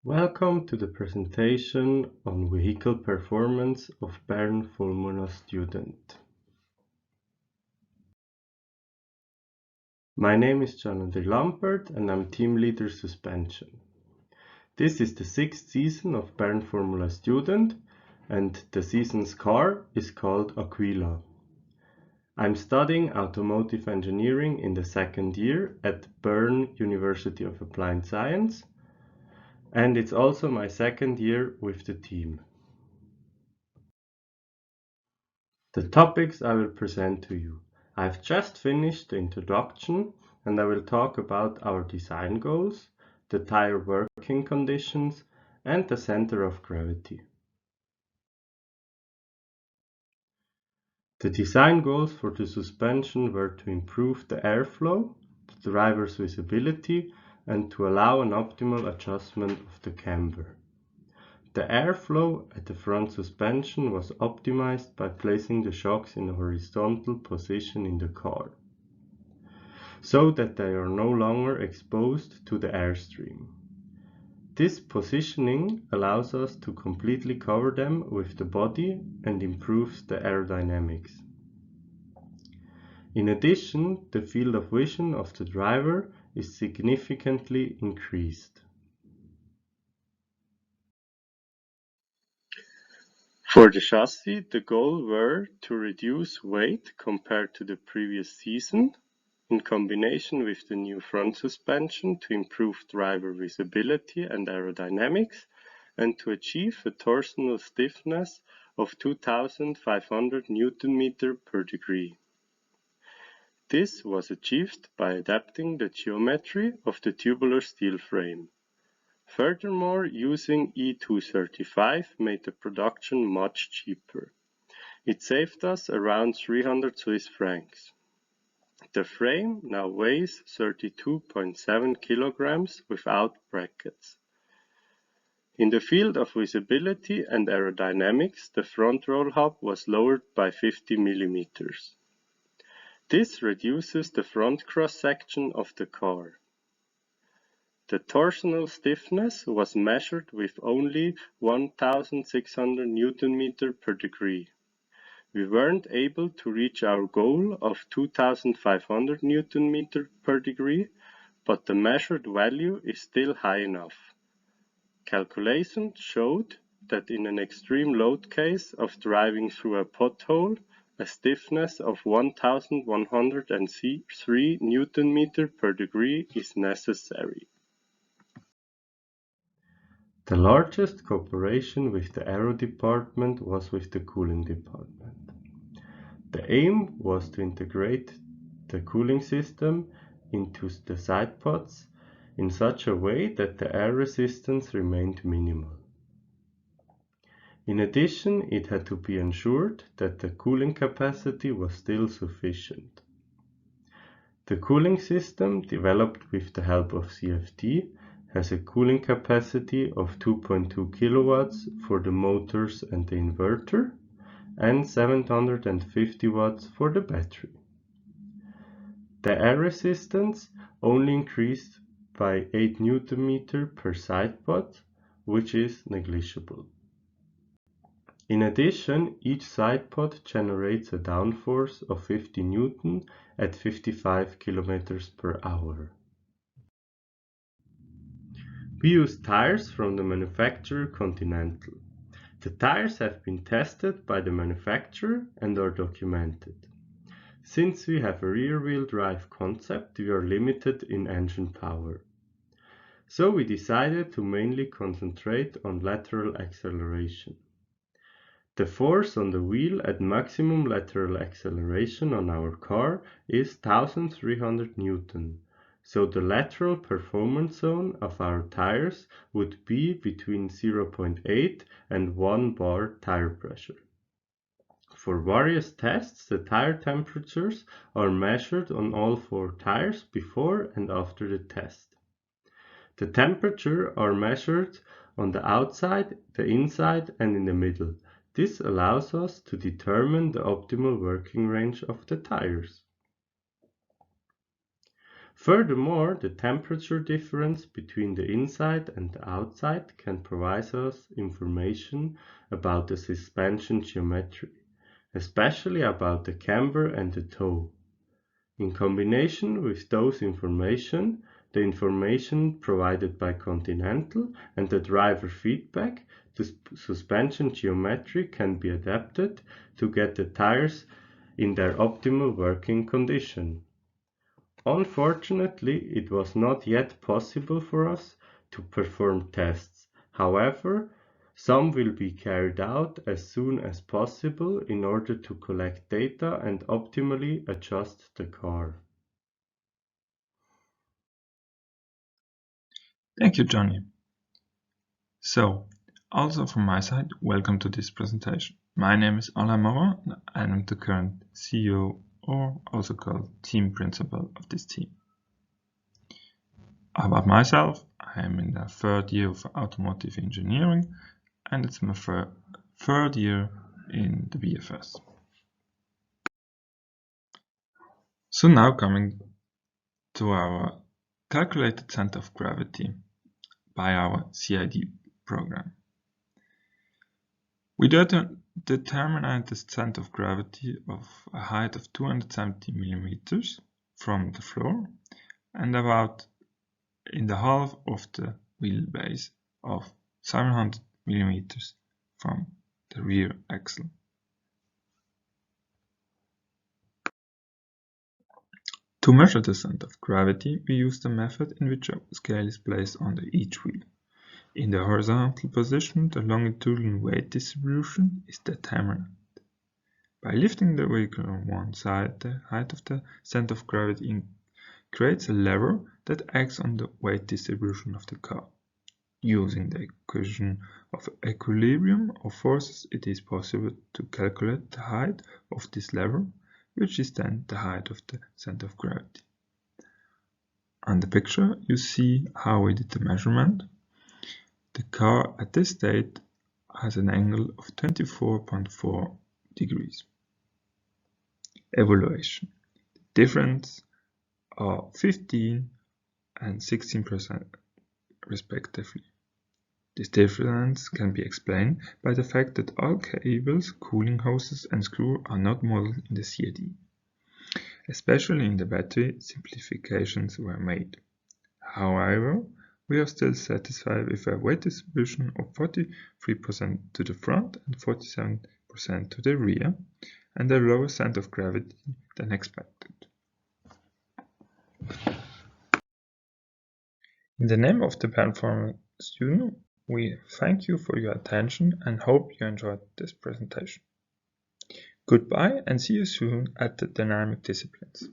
Welcome to the presentation on vehicle performance of Bern Formula Student. My name is Jonathan Lampert and I'm Team Leader Suspension. This is the 6th season of Bern Formula Student and the season's car is called Aquila. I'm studying automotive engineering in the 2nd year at Bern University of Applied Science. And it's also my 2nd year with the team. The topics I will present to you. I've just finished the introduction and I will talk about our design goals, the tire working conditions, and the center of gravity. The design goals for the suspension were to improve the airflow, the driver's visibility, and to allow an optimal adjustment of the camber. The airflow at the front suspension was optimized by placing the shocks in a horizontal position in the car, so that they are no longer exposed to the airstream. This positioning allows us to completely cover them with the body and improves the aerodynamics. In addition, the field of vision of the driver is significantly increased. For the chassis, the goal were to reduce weight compared to the previous season, in combination with the new front suspension to improve driver visibility and aerodynamics, and to achieve a torsional stiffness of 2,500 Nm per degree. This was achieved by adapting the geometry of the tubular steel frame. Furthermore, using E235 made the production much cheaper. It saved us around 300 Swiss francs. The frame now weighs 32.7 kilograms without brackets. In the field of visibility and aerodynamics, the front roll hub was lowered by 50 millimeters. This reduces the front cross-section of the car. The torsional stiffness was measured with only 1,600 Nm per degree. We weren't able to reach our goal of 2,500 Nm per degree, but the measured value is still high enough. Calculations showed that in an extreme load case of driving through a pothole, a stiffness of 1,103 Nm per degree is necessary. The largest cooperation with the aero department was with the cooling department. The aim was to integrate the cooling system into the side pods in such a way that the air resistance remained minimal. In addition, it had to be ensured that the cooling capacity was still sufficient. The cooling system, developed with the help of CFD, has a cooling capacity of 2.2 kilowatts for the motors and the inverter, and 750 watts for the battery. The air resistance only increased by 8 Nm per side pod, which is negligible. In addition, each side pod generates a downforce of 50 Newton at 55 km per hour. We use tires from the manufacturer Continental. The tires have been tested by the manufacturer and are documented. Since we have a rear-wheel drive concept, we are limited in engine power. So we decided to mainly concentrate on lateral acceleration. The force on the wheel at maximum lateral acceleration on our car is 1300 Newton, so the lateral performance zone of our tires would be between 0.8 and 1 bar tire pressure. For various tests, the tire temperatures are measured on all 4 tires before and after the test. The temperature are measured on the outside, the inside, and in the middle. This allows us to determine the optimal working range of the tires. Furthermore, the temperature difference between the inside and the outside can provide us information about the suspension geometry, especially about the camber and the toe. In combination with those information, the information provided by Continental and the driver feedback, the suspension geometry can be adapted to get the tires in their optimal working condition. Unfortunately, it was not yet possible for us to perform tests. However, some will be carried out as soon as possible in order to collect data and optimally adjust the car. Thank you, Johnny. So, also from my side, welcome to this presentation. My name is Alain Morin and I'm the current CEO, or also called team principal of this team. About myself, I am in the third year of automotive engineering and it's my third year in the BFS. So now coming to our calculated center of gravity by our CID program. We determined the center of gravity of a height of 270 millimeters from the floor and about in the half of the wheelbase of 700 millimeters from the rear axle. To measure the center of gravity, we use the method in which a scale is placed under each wheel. In the horizontal position, the longitudinal weight distribution is determined. By lifting the vehicle on one side, the height of the center of gravity creates a lever that acts on the weight distribution of the car. Using the equation of equilibrium of forces, it is possible to calculate the height of this lever, which is then the height of the center of gravity. On the picture, you see how we did the measurement. The car at this state has an angle of 24.4 degrees. Evaluation. The difference are 15 and 16% respectively. This difference can be explained by the fact that all cables, cooling hoses and screws are not modeled in the CAD. Especially in the battery, simplifications were made. However, we are still satisfied with a weight distribution of 43% to the front and 47% to the rear, and a lower center of gravity than expected. In the name of the Performance student, we thank you for your attention and hope you enjoyed this presentation. Goodbye and see you soon at the Dynamic Disciplines.